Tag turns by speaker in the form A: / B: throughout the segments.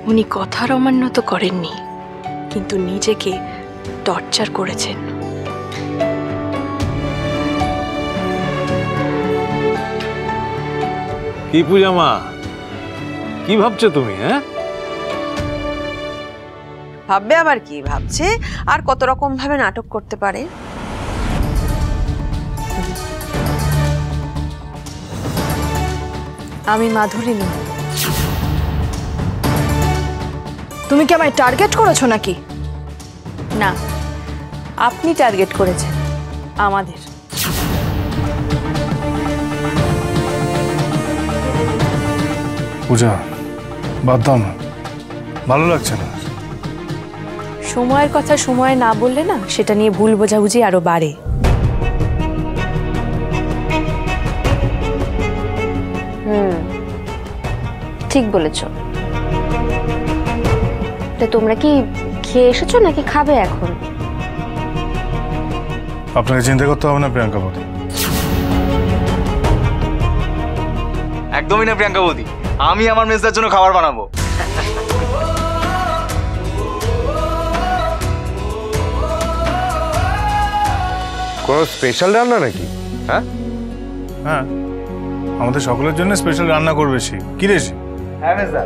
A: উনি কথার অমান্য তো করেননি, কিন্তু নিজেকে টর্চার করেছেন।
B: কি পূজা মা, কি ভাবছো তুমি?
C: ভাববে আবার কি, ভাবছে আর কত রকম ভাবে নাটক করতে পারে।
A: আমি মাধুরী নই।
D: তুমি কি আমায় টার্গেট করেছো নাকি?
A: না, আপনি টার্গেট করেছেন আমাদের।
E: পূজা, বাদ দাও না, ভালো লাগছে না।
A: সময়ের কথা সময় না বললে না, সেটা নিয়ে ভুল বোঝাবুঝি আরো বাড়ে।
F: ঠিক বলেছ। তো তোমরা কি খেয়ে এসেছো নাকি খাবে এখন?
E: আপনাকে চিন্তা করতে হবে না প্রিয়াঙ্কা বৌদি।
G: একদমই না প্রিয়াঙ্কা বৌদি, আমি আমার মেসদের জন্য খাবার বানাবো।
H: কোনো স্পেশাল রান্না নাকি? হ্যাঁ
E: হ্যাঁ, আমাদের সকলের জন্য স্পেশাল রান্না করবে সে। কি রে?
G: হ্যাঁ মেসদা।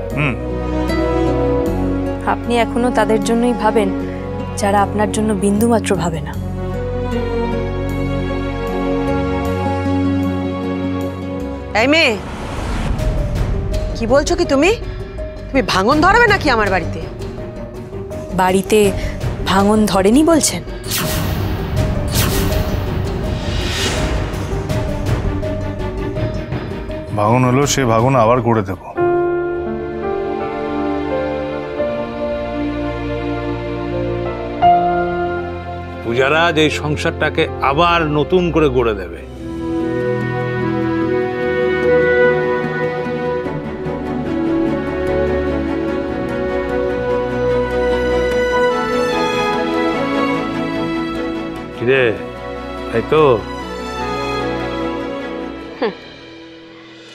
A: আপনি এখনো তাদের জন্যই ভাবেন যারা আপনার জন্য বিন্দুমাত্র ভাবে না।
C: এই মেয়ে, কি বলছো কি তুমি? তুমি ভাঙন ধরবে নাকি আমার বাড়িতে?
A: বাড়িতে ভাঙন ধরেনি বলছেন?
E: ভাঙন হলো, সে ভাঙন আবার করে দেব।
B: পূজারাজ এই সংসারটাকে আবার নতুন করে গড়ে দেবে। কিরে, তাই তো?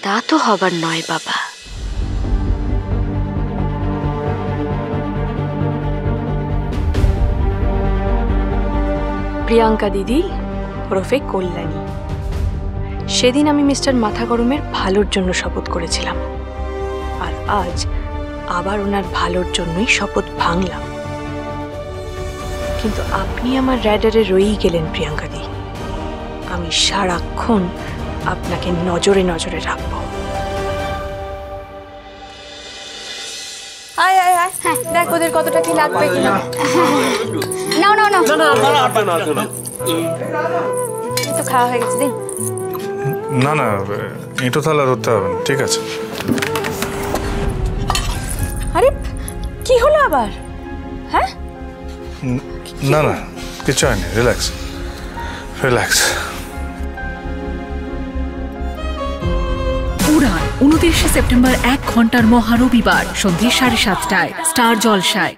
F: তা তো হবার নয় বাবা।
A: প্রিয়াঙ্কা দিদি ওরফে কল্যাণী, সেদিন আমি মিস্টার মাথা গরমের ভালোর জন্য শপথ করেছিলাম, আর আজ আবার ওনার ভালোর জন্যই শপথ ভাঙলাম। কিন্তু আপনি আমার র্যাডারে রয়েই গেলেন প্রিয়াঙ্কা দি। আমি সারাক্ষণ আপনাকে নজরে নজরে রাখবো। আয় আয় আয়, দেখ ওদের কতটা কি লাগবে কিনা।
F: নাও নাও নাও।
A: তো খাওয়া হয়ে গেছে, দিন।
E: না না, এঁটো থালা ধরতে হবে না, ঠিক আছে।
A: আরে কি হলো আবার? হ্যাঁ,
E: না না, কিছু হয়নি, রিল্যাক্স রিল্যাক্স।
I: উড়ান 29 সেপ্টেম্বর, 1 ঘন্টার মহা রবিবার সন্ধ্যে 7:30টায় স্টার জলসায়।